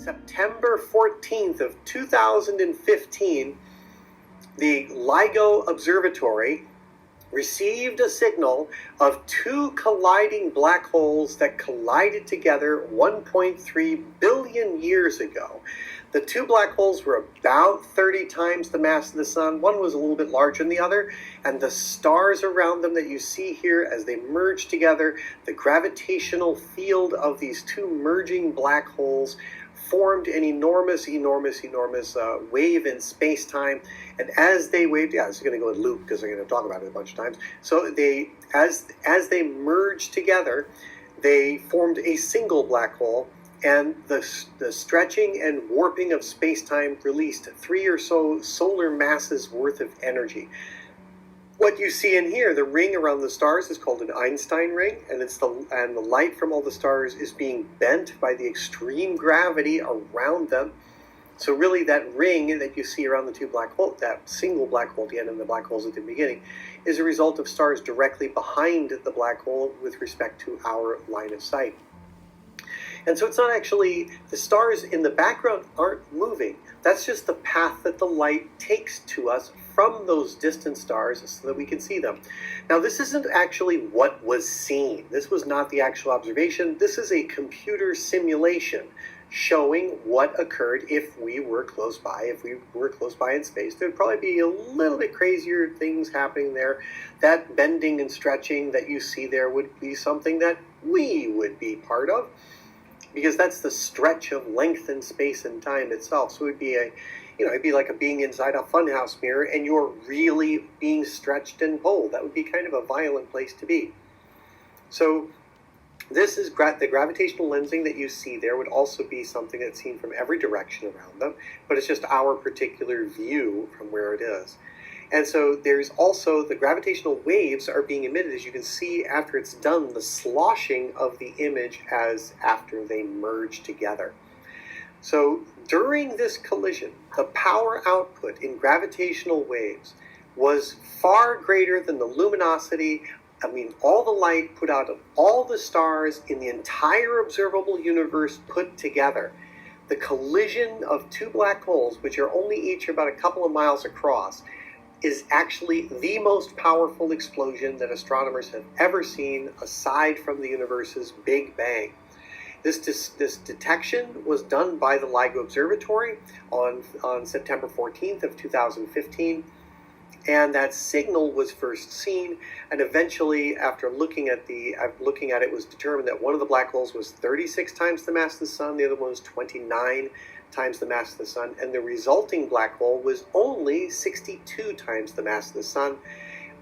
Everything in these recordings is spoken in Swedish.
September 14th of 2015, the LIGO Observatory received a signal of two colliding black holes that collided together 1.3 billion years ago. The two black holes were about 30 times the mass of the sun. One was a little bit larger than the other, and the stars around them that you see here as they merge together, the gravitational field of these two merging black holes formed an enormous wave in space-time. And as they waved, this is going to go in loop because I'm going to talk about it a bunch of times. So they, as they merged together, they formed a single black hole, and the stretching and warping of space-time released 3 or so solar masses worth of energy. What you see in here, the ring around the stars, is called an Einstein ring, and the light from all the stars is being bent by the extreme gravity around them. So really that ring that you see around the two black holes, that single black hole at the end and the black holes at the beginning, is a result of stars directly behind the black hole with respect to our line of sight. And so it's not actually, the stars in the background aren't moving. That's just the path that the light takes to us from those distant stars so that we can see them. Now, this isn't actually what was seen. This was not the actual observation. This is a computer simulation showing what occurred if we were close by. If we were close by in space, there'd probably be a little bit crazier things happening there. That bending and stretching that you see there would be something that we would be part of, because that's the stretch of length and space and time itself. So it'd be it'd be like being inside a funhouse mirror and you're really being stretched and pulled. That would be kind of a violent place to be. So this is the gravitational lensing that you see there would also be something that's seen from every direction around them, but it's just our particular view from where it is. And so there's also the gravitational waves are being emitted, as you can see after it's done, the sloshing of the image as after they merge together. So during this collision, the power output in gravitational waves was far greater than the luminosity, all the light put out of all the stars in the entire observable universe put together. The collision of two black holes, which are only each about a couple of miles across, is actually the most powerful explosion that astronomers have ever seen aside from the universe's Big Bang. This detection was done by the LIGO Observatory on September 14th of 2015, and that signal was first seen, and eventually after looking at it, it was determined that one of the black holes was 36 times the mass of the sun, the other one was 29 times the mass of the sun, and the resulting black hole was only 62 times the mass of the sun,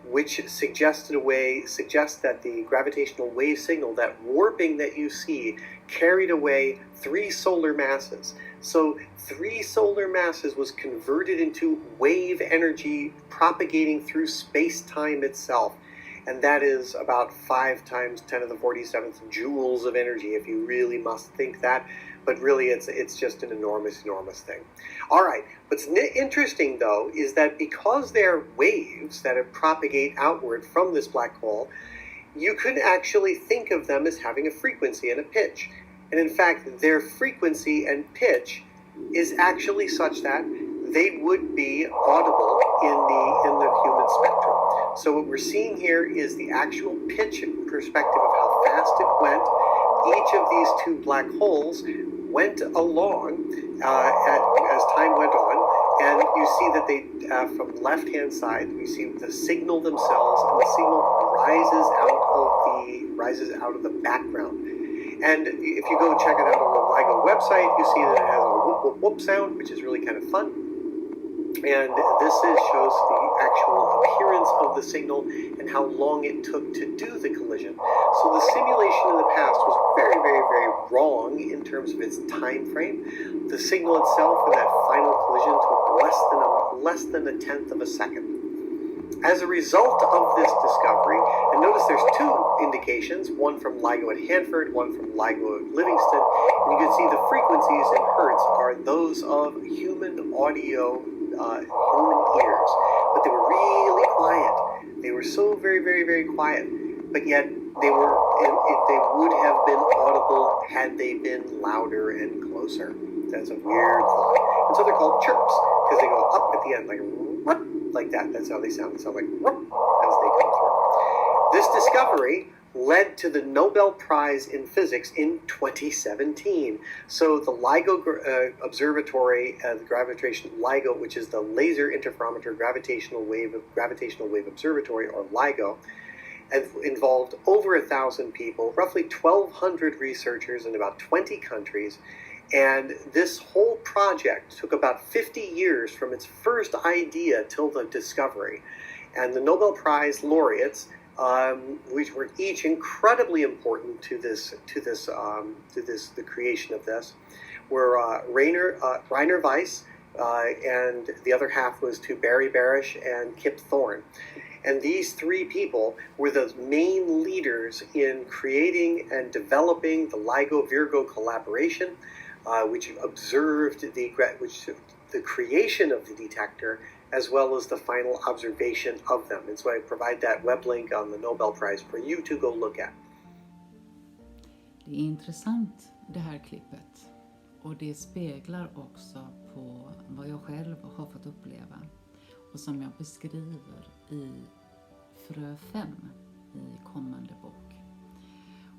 which suggests that the gravitational wave signal, that warping that you see, carried away 3 solar masses. So 3 solar masses was converted into wave energy propagating through space-time itself. And that is about 5 times 10 to the 47th joules of energy, if you really must think that. But really, it's just an enormous thing. All right, what's interesting, though, is that because they're waves that propagate outward from this black hole, you could actually think of them as having a frequency and a pitch. And in fact, their frequency and pitch is actually such that they would be audible in the human spectrum. So what we're seeing here is the actual pitch perspective of how fast it went. Each of these two black holes went along as time went on, and you see that they, from the left-hand side, we see the signal themselves, and the signal rises out of the background. And if you go check it out on the LIGO website, you see that it has a whoop whoop whoop sound, which is really kind of fun. And this shows the actual appearance of the signal and how long it took to do the collision. So the simulation in the past was very wrong in terms of its time frame. The signal itself in that final collision took less than a tenth of a second. As a result of this discovery, and notice there's 2 indications, one from LIGO at Hanford, one from LIGO at Livingston, and you can see the frequencies in hertz are those of human audio, human ears, but they were really quiet. They were so very quiet, but yet they would have been audible had they been louder and closer. That's a weird thought. And so they're called chirps because they go up at the end, like that. That's how they sound. They sound like as they come through. This discovery led to the Nobel Prize in Physics in 2017. So the LIGO Observatory, the gravitational LIGO, which is the Laser Interferometer Gravitational Wave Observatory, or LIGO, involved over 1,000 people, roughly 1,200 researchers in about 20 countries. And this whole project took about 50 years from its first idea till the discovery. And the Nobel Prize laureates, which were each incredibly important to the creation of this, were Rainer Weiss, and the other half was to Barry Barish and Kip Thorne. And these three people were the main leaders in creating and developing the LIGO-Virgo collaboration, which observed the creation of the detector as well as the final observation of them. And so I provide that web link on the Nobel Prize for you to go look at. Det är intressant det här klippet, och det speglar också på vad jag själv har fått uppleva och som jag beskriver i Frö 5 i kommande bok.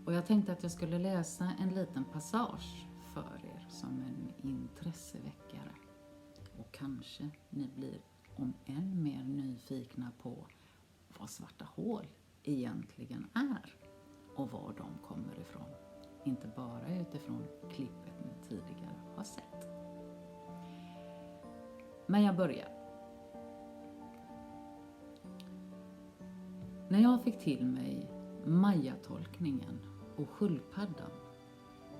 Och jag tänkte att jag skulle läsa en liten passage för er som en intresseväckare. Och kanske ni blir om än mer nyfikna på vad svarta hål egentligen är och var de kommer ifrån. Inte bara utifrån klippet ni tidigare har sett. Men jag börjar. När jag fick till mig Maya-tolkningen och sköldpaddan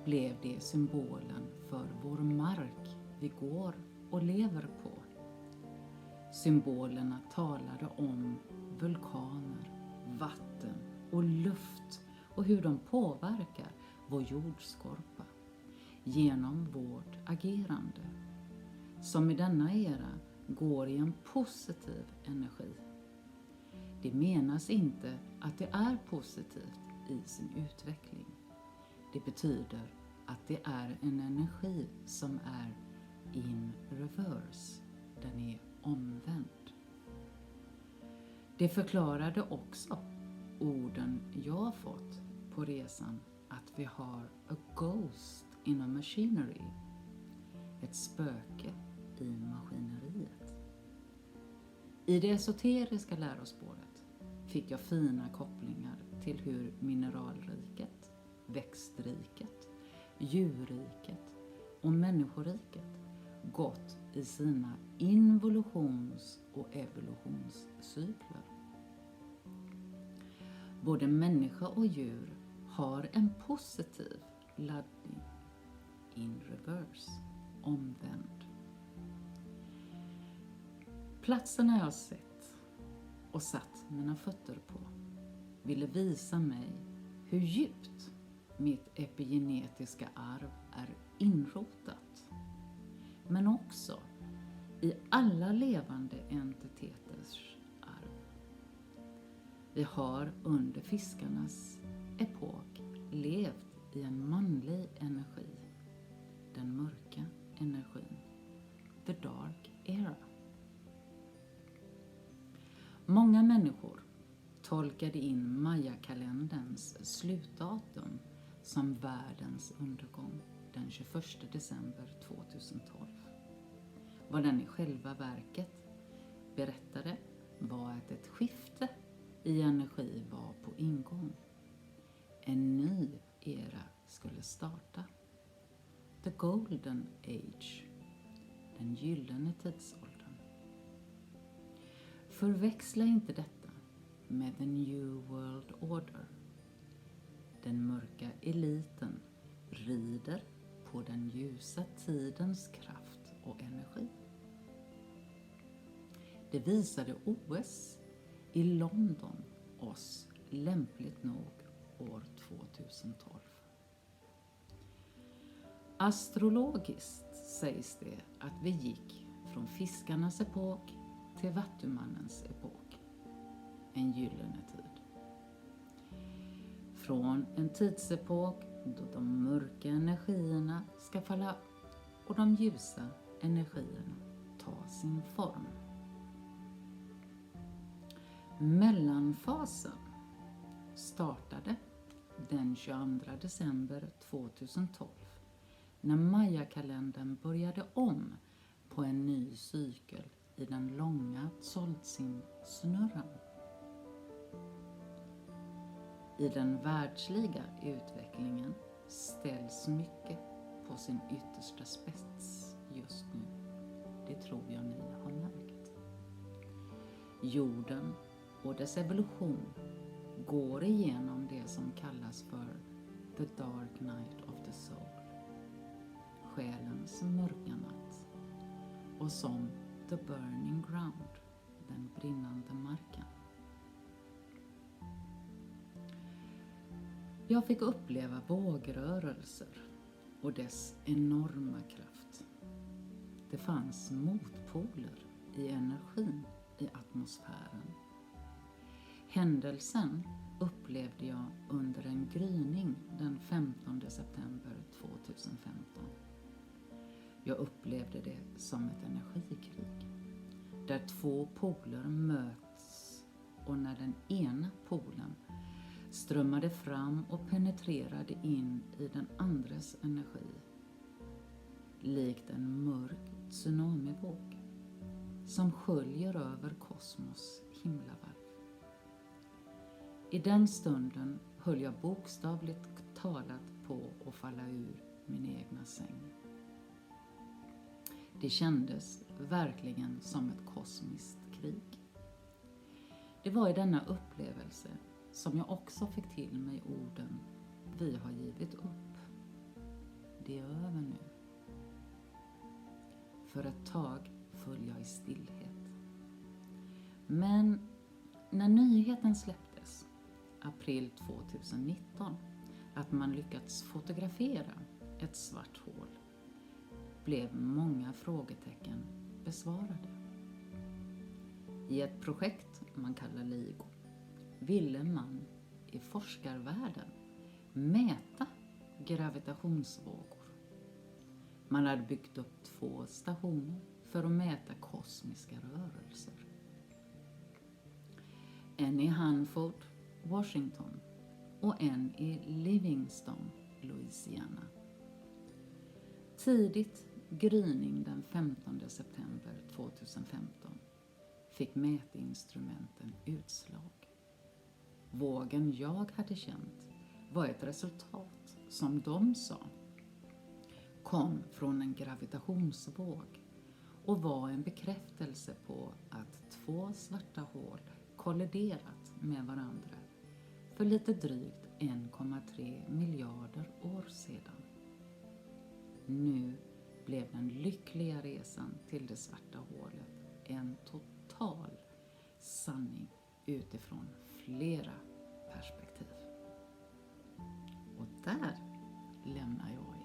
blev det symbolen för vår mark vi går och lever på. Symbolerna talade om vulkaner, vatten och luft och hur de påverkar vår jordskorpa genom vårt agerande, som i denna era går i en positiv energi. Det menas inte att det är positivt i sin utveckling. Det betyder att det är en energi som är in reverse. Den är omvänd. Det förklarade också orden jag fått på resan, att vi har a ghost in a machinery. Ett spöke i maskineriet. I det esoteriska lärospåret fick jag fina kopplingar till hur mineralriket, växtriket, djurriket och människoriket gått i sina involutions- och evolutionscykler. Både människa och djur har en positiv laddning, in reverse, omvänd. Platserna jag sett och satt mina fötter på ville visa mig hur djupt mitt epigenetiska arv är inrotat. Men också i alla levande entiteters arv. Vi har under fiskarnas epok levt i en manlig energi. Den mörka energin. The dark era. Många människor tolkade in Maya-kalenderns slutdatum som världens undergång den 21 december 2012. Vad den i själva verket berättade var att ett skifte i energi var på ingång. En ny era skulle starta. The Golden Age. Den gyllene tidsåldern. Förväxla inte detta med The New World Order. Den mörka eliten rider på den ljusa tidens kraft och energi. Det visade OS i London oss lämpligt nog år 2012. Astrologiskt sägs det att vi gick från fiskarnas epok till vattumannens epok. En gyllene tid. Från en tidsepok då de mörka energierna ska falla och de ljusa energierna ta sin form. Mellanfasen startade den 22 december 2012 när Maya-kalendern började om på en ny cykel i den långa Solzin-snurran. I den världsliga utvecklingen ställs mycket på sin yttersta spets just nu. Det tror jag ni har märkt. Jorden och dess evolution går igenom det som kallas för the dark night of the soul, själens mörka natt, och som the burning ground, den brinnande marken. Jag fick uppleva vågrörelser och dess enorma kraft. Det fanns motpoler i energin i atmosfären. Händelsen upplevde jag under en gryning den 15 september 2015. Jag upplevde det som ett energikrig, där två poler möts och när den ena polen strömmade fram och penetrerade in i den andres energi, likt en mörk tsunamivåg som sköljer över kosmos himlavalv. I den stunden höll jag bokstavligt talat på att falla ur min egna säng. Det kändes verkligen som ett kosmiskt krig. Det var i denna upplevelse som jag också fick till mig orden: vi har givit upp. Det är över nu. För ett tag föll jag i stillhet. Men när nyheten släpptes, april 2019, att man lyckats fotografera ett svart hål, blev många frågetecken besvarade. I ett projekt man kallar LIGO ville man i forskarvärlden mäta gravitationsvågor. Man hade byggt upp 2 stationer för att mäta kosmiska rörelser. En i Hanford, Washington, och en i Livingston, Louisiana. Tidigt gryning den 15 september 2015 fick mätinstrumenten utslag. Vågen jag hade känt var ett resultat som de sa kom från en gravitationsvåg och var en bekräftelse på att 2 svarta hål kolliderat med varandra för lite drygt 1,3 miljarder år sedan. Nu blev den lyckliga resan till det svarta hålet en total sanning utifrån flera perspektiv. Och där lämnar jag